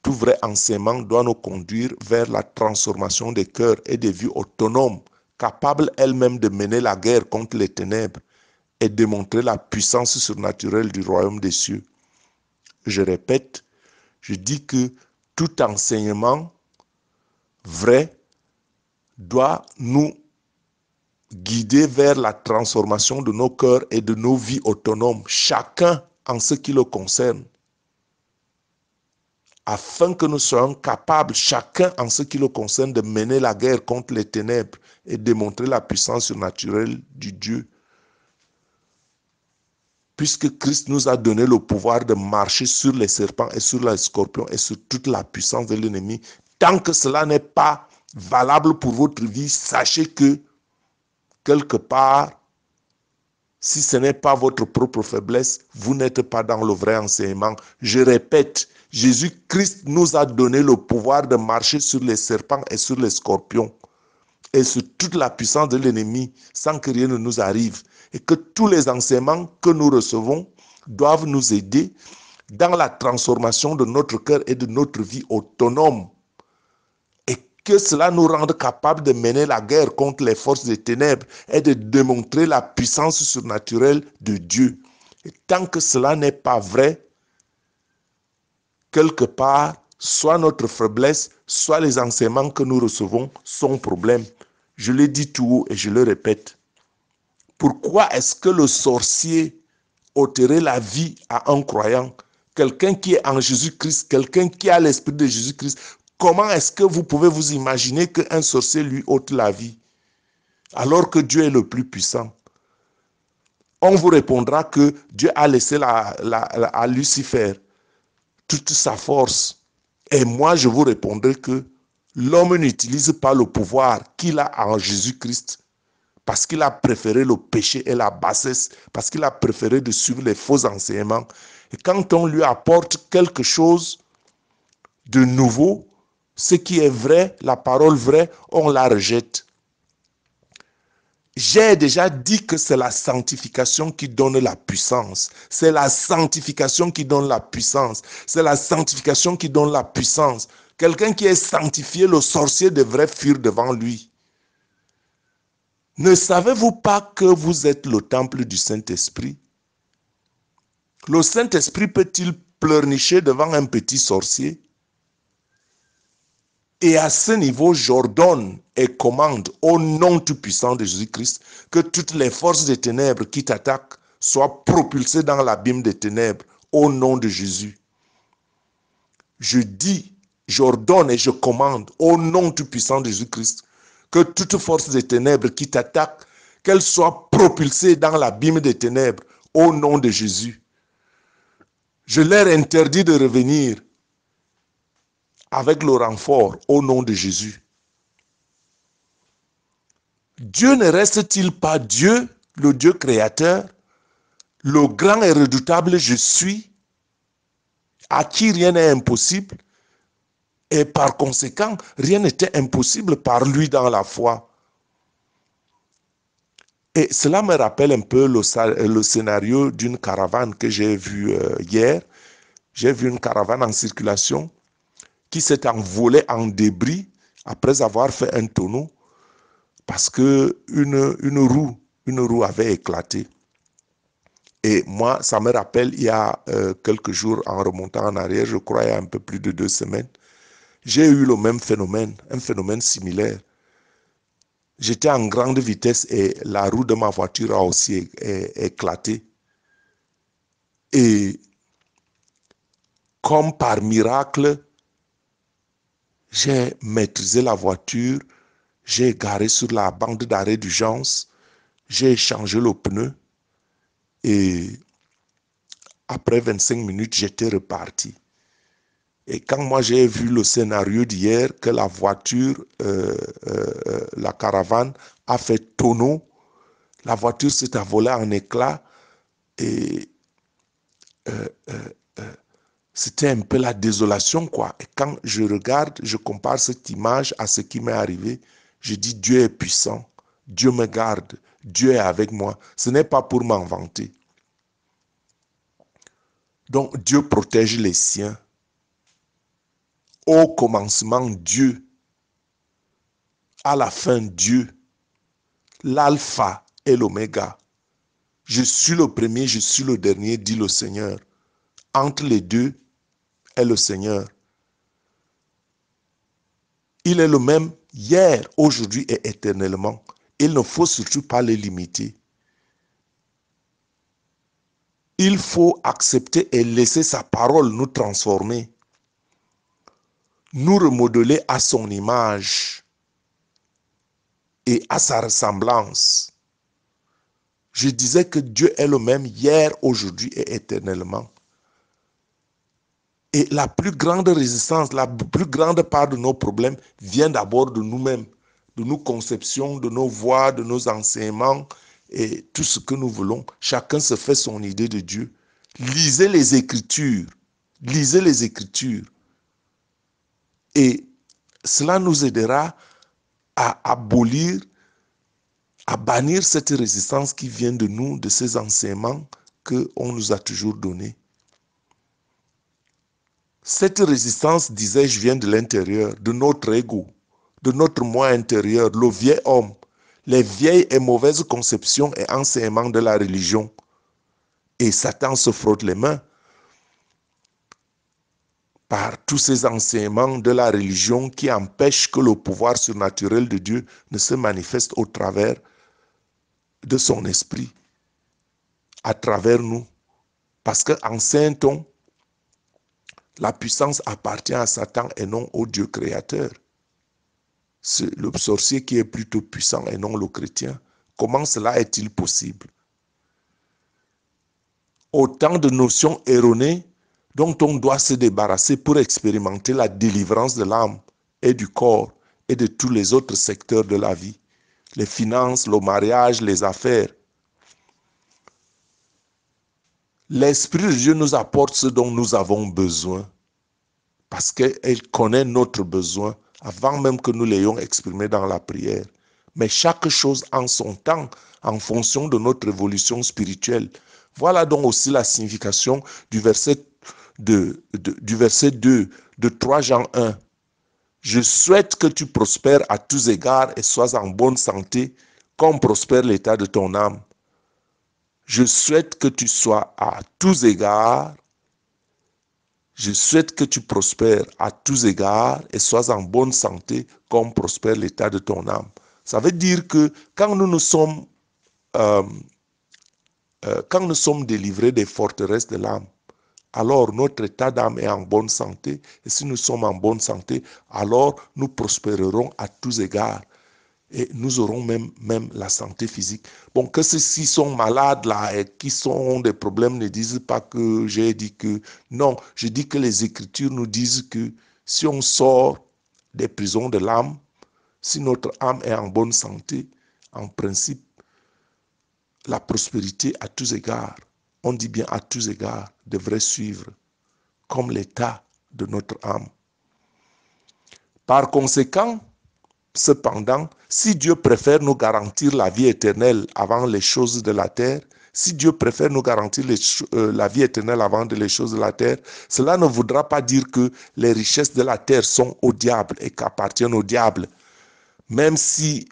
tout vrai enseignement doit nous conduire vers la transformation des cœurs et des vies autonomes, capables elles-mêmes de mener la guerre contre les ténèbres et démontrer la puissance surnaturelle du royaume des cieux. Je répète, je dis que tout enseignement vrai doit nous guider vers la transformation de nos cœurs et de nos vies autonomes, chacun en ce qui le concerne, afin que nous soyons capables, chacun en ce qui le concerne, de mener la guerre contre les ténèbres et démontrer la puissance surnaturelle du Dieu. Puisque Christ nous a donné le pouvoir de marcher sur les serpents et sur les scorpions et sur toute la puissance de l'ennemi, tant que cela n'est pas valable pour votre vie, sachez que quelque part, si ce n'est pas votre propre faiblesse, vous n'êtes pas dans le vrai enseignement. Je répète, Jésus-Christ nous a donné le pouvoir de marcher sur les serpents et sur les scorpions et sur toute la puissance de l'ennemi sans que rien ne nous arrive. Et que tous les enseignements que nous recevons doivent nous aider dans la transformation de notre cœur et de notre vie autonome. Et que cela nous rende capables de mener la guerre contre les forces des ténèbres et de démontrer la puissance surnaturelle de Dieu. Et tant que cela n'est pas vrai, quelque part, soit notre faiblesse, soit les enseignements que nous recevons sont problème. Je le dis tout haut et je le répète. Pourquoi est-ce que le sorcier ôterait la vie à un croyant? Quelqu'un qui est en Jésus-Christ, quelqu'un qui a l'esprit de Jésus-Christ. Comment est-ce que vous pouvez vous imaginer qu'un sorcier lui ôte la vie alors que Dieu est le plus puissant? On vous répondra que Dieu a laissé à Lucifer toute sa force. Et moi, je vous répondrai que l'homme n'utilise pas le pouvoir qu'il a en Jésus-Christ parce qu'il a préféré le péché et la bassesse, parce qu'il a préféré de suivre les faux enseignements. Et quand on lui apporte quelque chose de nouveau, ce qui est vrai, la parole vraie, on la rejette. J'ai déjà dit que c'est la sanctification qui donne la puissance. C'est la sanctification qui donne la puissance. C'est la sanctification qui donne la puissance. Quelqu'un qui est sanctifié, le sorcier devrait fuir devant lui. Ne savez-vous pas que vous êtes le temple du Saint-Esprit? Le Saint-Esprit peut-il pleurnicher devant un petit sorcier? Et à ce niveau, j'ordonne et commande au nom tout-puissant de Jésus-Christ que toutes les forces des ténèbres qui t'attaquent soient propulsées dans l'abîme des ténèbres au nom de Jésus. Je dis, j'ordonne et je commande au nom tout-puissant de Jésus-Christ que toute force des ténèbres qui t'attaquent, qu'elles soient propulsées dans l'abîme des ténèbres au nom de Jésus. Je leur interdis de revenir avec le renfort au nom de Jésus. Dieu ne reste-t-il pas Dieu, le Dieu créateur, le grand et redoutable je suis, à qui rien n'est impossible, et par conséquent, rien n'était impossible par lui dans la foi. Et cela me rappelle un peu le scénario d'une caravane que j'ai vue hier. J'ai vu une caravane en circulation qui s'est envolée en débris après avoir fait un tonneau parce que une roue avait éclaté. Et moi, ça me rappelle, il y a quelques jours, en remontant en arrière, je crois il y a un peu plus de 2 semaines, j'ai eu le même phénomène, un phénomène similaire. J'étais en grande vitesse et la roue de ma voiture a aussi éclaté. Et comme par miracle, j'ai maîtrisé la voiture, j'ai garé sur la bande d'arrêt d'urgence, j'ai changé le pneu et après 25 minutes, j'étais reparti. Et quand moi j'ai vu le scénario d'hier, que la voiture, la caravane a fait tonneau, la voiture s'est envolée en éclats et c'était un peu la désolation, quoi. Et quand je regarde, je compare cette image à ce qui m'est arrivé, je dis Dieu est puissant, Dieu me garde, Dieu est avec moi. Ce n'est pas pour m'en vanter. Donc Dieu protège les siens. Au commencement, Dieu. À la fin, Dieu. L'alpha et l'oméga. Je suis le premier, je suis le dernier, dit le Seigneur. Entre les deux est le Seigneur. Il est le même hier, aujourd'hui et éternellement. Il ne faut surtout pas les limiter. Il faut accepter et laisser sa parole nous transformer, nous remodeler à son image et à sa ressemblance. Je disais que Dieu est le même hier, aujourd'hui et éternellement. Et la plus grande résistance, la plus grande part de nos problèmes vient d'abord de nous-mêmes, de nos conceptions, de nos voies, de nos enseignements et tout ce que nous voulons. Chacun se fait son idée de Dieu. Lisez les Écritures. Lisez les Écritures. Et cela nous aidera à abolir, à bannir cette résistance qui vient de nous, de ces enseignements qu'on nous a toujours donnés. Cette résistance, disais-je, vient de l'intérieur, de notre ego, de notre moi intérieur, le vieil homme, les vieilles et mauvaises conceptions et enseignements de la religion. Et Satan se frotte les mains par tous ces enseignements de la religion qui empêchent que le pouvoir surnaturel de Dieu ne se manifeste au travers de son esprit, à travers nous. Parce qu'en Saint-On, la puissance appartient à Satan et non au Dieu créateur. C'est le sorcier qui est plutôt puissant et non le chrétien. Comment cela est-il possible? Autant de notions erronées dont on doit se débarrasser pour expérimenter la délivrance de l'âme et du corps et de tous les autres secteurs de la vie. Les finances, le mariage, les affaires. L'Esprit de Dieu nous apporte ce dont nous avons besoin parce qu'il connaît notre besoin avant même que nous l'ayons exprimé dans la prière. Mais chaque chose en son temps, en fonction de notre évolution spirituelle. Voilà donc aussi la signification du verset 2 de 3 Jean 1. Je souhaite que tu prospères à tous égards et sois en bonne santé, comme prospère l'état de ton âme. Je souhaite que tu sois à tous égards. Je souhaite que tu prospères à tous égards et sois en bonne santé, comme prospère l'état de ton âme. Ça veut dire que quand nous sommes délivrés des forteresses de l'âme, alors notre état d'âme est en bonne santé. Et si nous sommes en bonne santé, alors nous prospérerons à tous égards. Et nous aurons même la santé physique. Bon, que ceux-ci sont malades là et qui ont des problèmes ne disent pas que j'ai dit que... Non, je dis que les Écritures nous disent que si on sort des prisons de l'âme, si notre âme est en bonne santé, en principe, la prospérité à tous égards, on dit bien à tous égards, devrait suivre comme l'état de notre âme. Par conséquent, cependant, si Dieu préfère nous garantir la vie éternelle avant les choses de la terre, si Dieu préfère nous garantir la vie éternelle avant les choses de la terre, cela ne voudra pas dire que les richesses de la terre sont au diable et qu'appartiennent au diable. Même si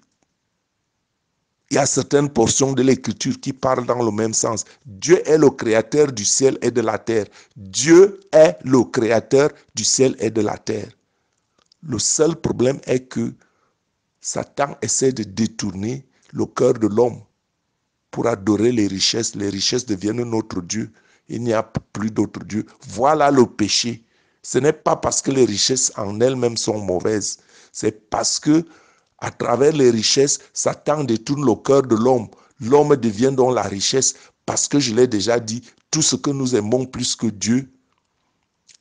il y a certaines portions de l'Écriture qui parlent dans le même sens. Dieu est le créateur du ciel et de la terre. Dieu est le créateur du ciel et de la terre. Le seul problème est que Satan essaie de détourner le cœur de l'homme pour adorer les richesses. Les richesses deviennent notre Dieu. Il n'y a plus d'autre Dieu. Voilà le péché. Ce n'est pas parce que les richesses en elles-mêmes sont mauvaises. C'est parce que à travers les richesses, Satan détourne le cœur de l'homme. L'homme devient donc la richesse parce que je l'ai déjà dit, tout ce que nous aimons plus que Dieu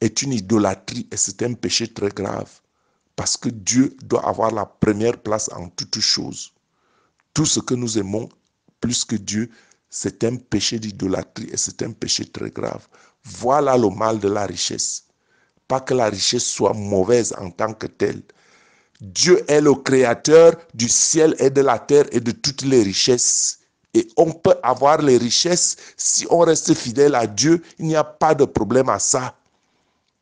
est une idolâtrie et c'est un péché très grave. Parce que Dieu doit avoir la première place en toutes choses. Tout ce que nous aimons plus que Dieu, c'est un péché d'idolâtrie et c'est un péché très grave. Voilà le mal de la richesse. Pas que la richesse soit mauvaise en tant que telle. Dieu est le créateur du ciel et de la terre et de toutes les richesses. Et on peut avoir les richesses si on reste fidèle à Dieu. Il n'y a pas de problème à ça.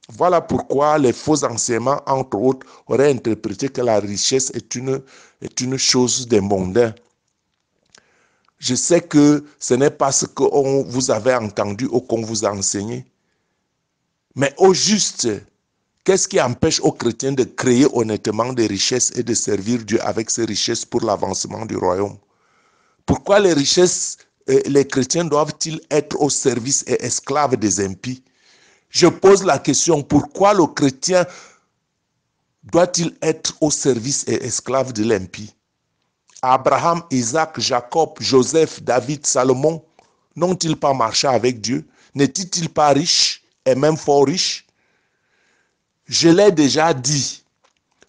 Voilà pourquoi les faux enseignements, entre autres, auraient interprété que la richesse est une chose des mondains. Je sais que ce n'est pas ce que vous avez entendu ou qu'on vous a enseigné. Mais au juste, qu'est-ce qui empêche aux chrétiens de créer honnêtement des richesses et de servir Dieu avec ces richesses pour l'avancement du royaume? Pourquoi les richesses, les chrétiens doivent-ils être au service et esclaves des impies? Je pose la question, pourquoi le chrétien doit-il être au service et esclave de l'impie? Abraham, Isaac, Jacob, Joseph, David, Salomon, n'ont-ils pas marché avec Dieu? N'étaient-ils pas riches et même fort riches? Je l'ai déjà dit,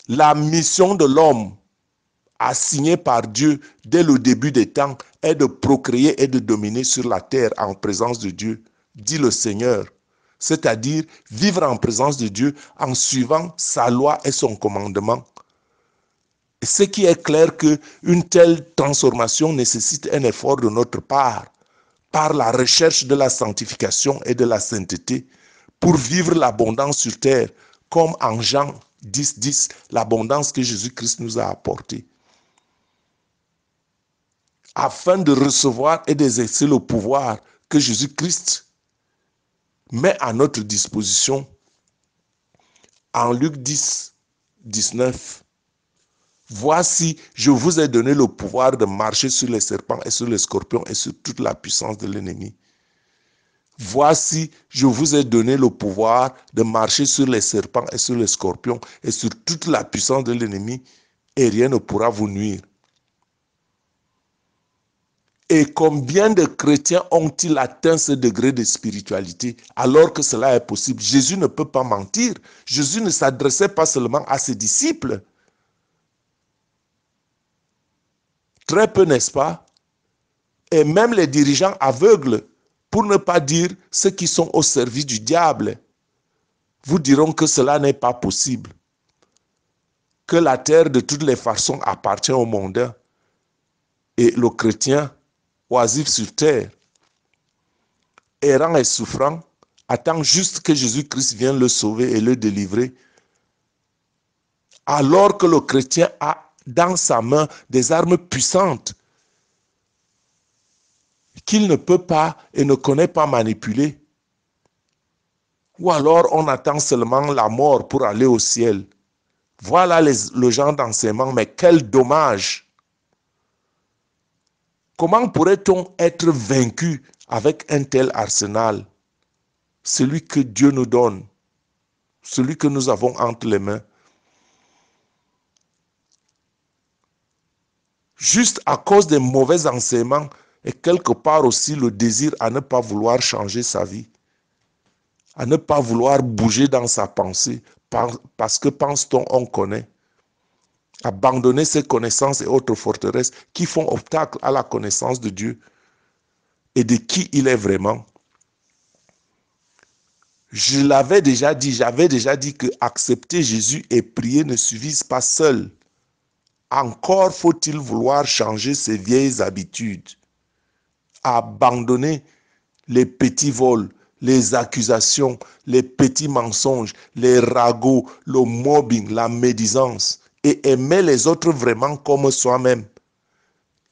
la mission de l'homme assignée par Dieu dès le début des temps est de procréer et de dominer sur la terre en présence de Dieu, dit le Seigneur. C'est-à-dire vivre en présence de Dieu en suivant sa loi et son commandement. Et ce qui est clair qu'une telle transformation nécessite un effort de notre part, par la recherche de la sanctification et de la sainteté, pour vivre l'abondance sur terre, comme en Jean 10, 10, l'abondance que Jésus-Christ nous a apportée. Afin de recevoir et d'exercer le pouvoir que Jésus-Christ met à notre disposition. En Luc 10, 19, voici, je vous ai donné le pouvoir de marcher sur les serpents et sur les scorpions et sur toute la puissance de l'ennemi. Voici, je vous ai donné le pouvoir de marcher sur les serpents et sur les scorpions et sur toute la puissance de l'ennemi, et rien ne pourra vous nuire. Et combien de chrétiens ont-ils atteint ce degré de spiritualité alors que cela est possible? Jésus ne peut pas mentir. Jésus ne s'adressait pas seulement à ses disciples. Très peu, n'est-ce pas? Et même les dirigeants aveugles, pour ne pas dire ceux qui sont au service du diable, vous diront que cela n'est pas possible. Que la terre de toutes les façons appartient au mondain. Et le chrétien, oisif sur terre, errant et souffrant, attend juste que Jésus-Christ vienne le sauver et le délivrer. Alors que le chrétien a dans sa main des armes puissantes qu'il ne peut pas et ne connaît pas manipuler. Ou alors on attend seulement la mort pour aller au ciel. Voilà le genre d'enseignement, mais quel dommage! Comment pourrait-on être vaincu avec un tel arsenal? Celui que Dieu nous donne, celui que nous avons entre les mains. Juste à cause des mauvais enseignements et quelque part aussi le désir à ne pas vouloir changer sa vie, à ne pas vouloir bouger dans sa pensée, parce que pense-t-on, on connaît. Abandonner ses connaissances et autres forteresses qui font obstacle à la connaissance de Dieu et de qui il est vraiment. J'avais déjà dit que accepter Jésus et prier ne suffisent pas seuls. Encore faut-il vouloir changer ses vieilles habitudes, abandonner les petits vols, les accusations, les petits mensonges, les ragots, le mobbing, la médisance, et aimer les autres vraiment comme soi-même.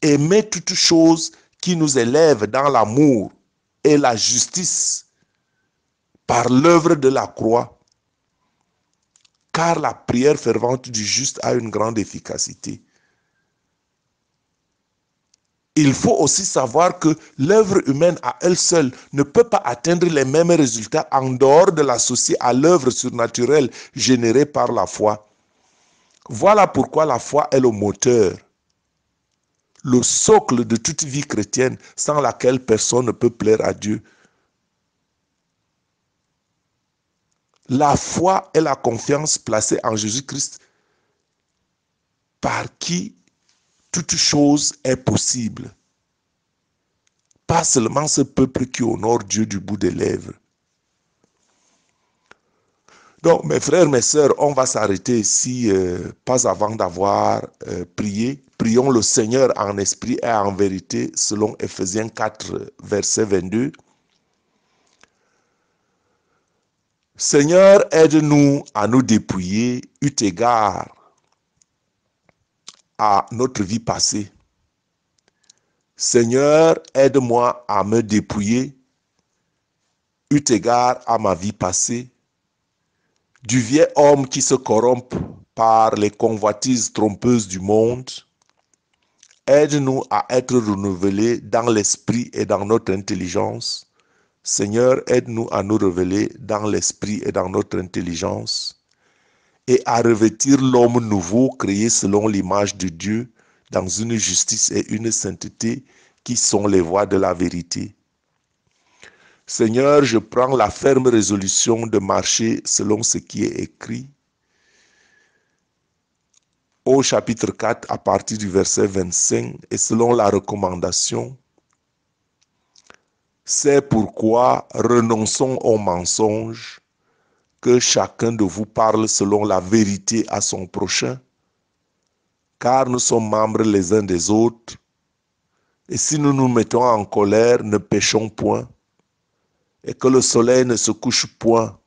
Aimer toutes choses qui nous élèvent dans l'amour et la justice par l'œuvre de la croix. Car la prière fervente du juste a une grande efficacité. Il faut aussi savoir que l'œuvre humaine à elle seule ne peut pas atteindre les mêmes résultats en dehors de l'associer à l'œuvre surnaturelle générée par la foi. Voilà pourquoi la foi est le moteur, le socle de toute vie chrétienne sans laquelle personne ne peut plaire à Dieu. La foi est la confiance placée en Jésus-Christ par qui toute chose est possible. Pas seulement ce peuple qui honore Dieu du bout des lèvres. Donc, mes frères, mes sœurs, on va s'arrêter ici, pas avant d'avoir prié. Prions le Seigneur en esprit et en vérité, selon Ephésiens 4, verset 22. Seigneur, aide-nous à nous dépouiller, eu égard à notre vie passée. Seigneur, aide-moi à me dépouiller, eu égard à ma vie passée, du vieil homme qui se corrompt par les convoitises trompeuses du monde. Aide-nous à être renouvelés dans l'esprit et dans notre intelligence. Seigneur, aide-nous à nous révéler dans l'esprit et dans notre intelligence et à revêtir l'homme nouveau créé selon l'image de Dieu dans une justice et une sainteté qui sont les voies de la vérité. Seigneur, je prends la ferme résolution de marcher selon ce qui est écrit au chapitre 4 à partir du verset 25 et selon la recommandation. C'est pourquoi renonçons aux mensonges, que chacun de vous parle selon la vérité à son prochain, car nous sommes membres les uns des autres, et si nous nous mettons en colère, ne péchons point, et que le soleil ne se couche point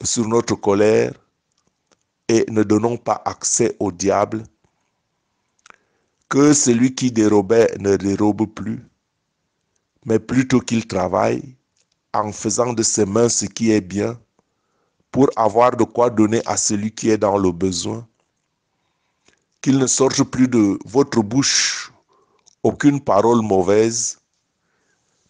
sur notre colère et ne donnons pas accès au diable. Que celui qui dérobait ne dérobe plus, mais plutôt qu'il travaille en faisant de ses mains ce qui est bien pour avoir de quoi donner à celui qui est dans le besoin. Qu'il ne sorte plus de votre bouche aucune parole mauvaise,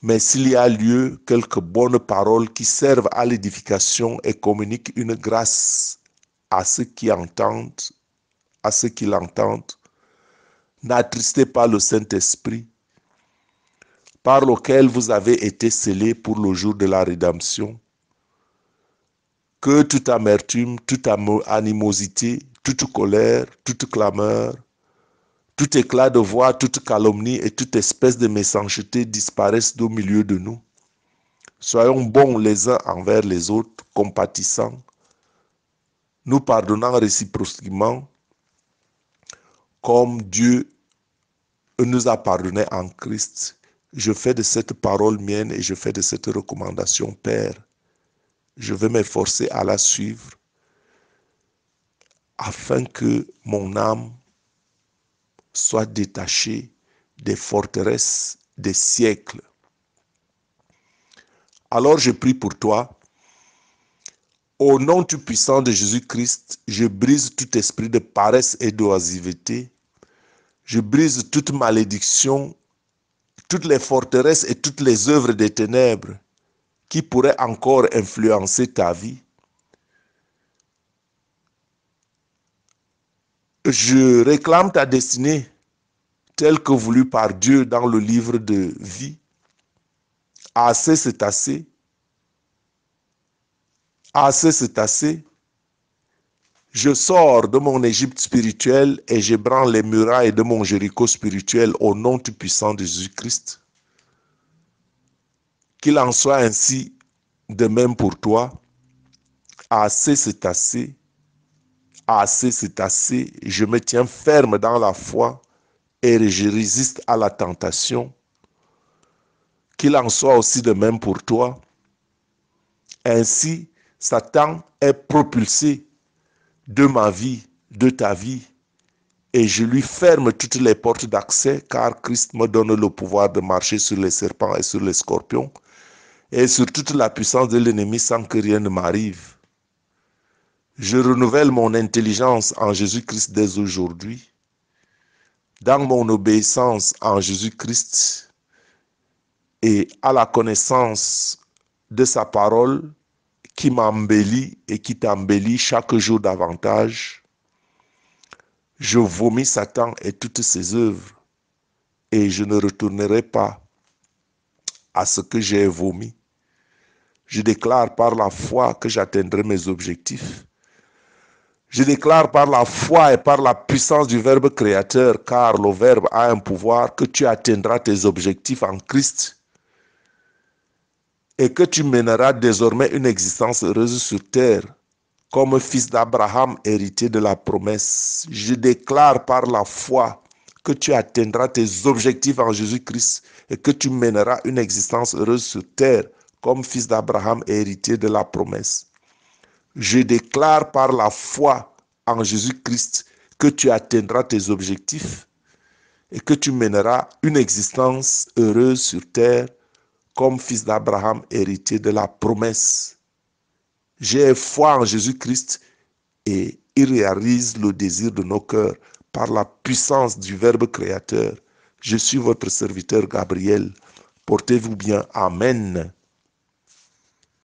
mais s'il y a lieu, quelques bonnes paroles qui servent à l'édification et communiquent une grâce à ceux qui entendent, à ceux qui l'entendent. N'attristez pas le Saint-Esprit, par lequel vous avez été scellés pour le jour de la rédemption. Que toute amertume, toute animosité, toute colère, toute clameur, tout éclat de voix, toute calomnie et toute espèce de méchanceté disparaissent du milieu de nous. Soyons bons les uns envers les autres, compatissants, nous pardonnant réciproquement, comme Dieu nous a pardonné en Christ. Je fais de cette parole mienne et je fais de cette recommandation, Père. Je vais m'efforcer à la suivre afin que mon âme soit détachée des forteresses des siècles. Alors je prie pour toi. Au nom tout puissant de Jésus-Christ, je brise tout esprit de paresse et d'oisiveté. Je brise toute malédiction, toutes les forteresses et toutes les œuvres des ténèbres qui pourraient encore influencer ta vie. Je réclame ta destinée telle que voulue par Dieu dans le livre de vie. Assez, c'est assez. Assez, c'est assez. Je sors de mon Égypte spirituelle et j'ébranle les murailles de mon Jéricho spirituel au nom tout puissant de Jésus-Christ. Qu'il en soit ainsi de même pour toi. Assez, c'est assez. Assez, c'est assez. Je me tiens ferme dans la foi et je résiste à la tentation. Qu'il en soit aussi de même pour toi. Ainsi, Satan est propulsé de ma vie, de ta vie, et je lui ferme toutes les portes d'accès, car Christ me donne le pouvoir de marcher sur les serpents et sur les scorpions, et sur toute la puissance de l'ennemi sans que rien ne m'arrive. Je renouvelle mon intelligence en Jésus-Christ dès aujourd'hui, dans mon obéissance en Jésus-Christ et à la connaissance de sa parole qui m'embellit et qui t'embellit chaque jour davantage. Je vomis Satan et toutes ses œuvres et je ne retournerai pas à ce que j'ai vomi. Je déclare par la foi que j'atteindrai mes objectifs. Je déclare par la foi et par la puissance du Verbe créateur, car le Verbe a un pouvoir, que tu atteindras tes objectifs en Christ et que tu mèneras désormais une existence heureuse sur terre comme fils d'Abraham, héritier de la promesse. Je déclare par la foi que tu atteindras tes objectifs en Jésus-Christ et que tu mèneras une existence heureuse sur terre comme fils d'Abraham, héritier de la promesse. Je déclare par la foi en Jésus-Christ que tu atteindras tes objectifs et que tu mèneras une existence heureuse sur terre comme fils d'Abraham, héritier de la promesse. J'ai foi en Jésus-Christ et il réalise le désir de nos cœurs par la puissance du Verbe créateur. Je suis votre serviteur Gabriel. Portez-vous bien. Amen.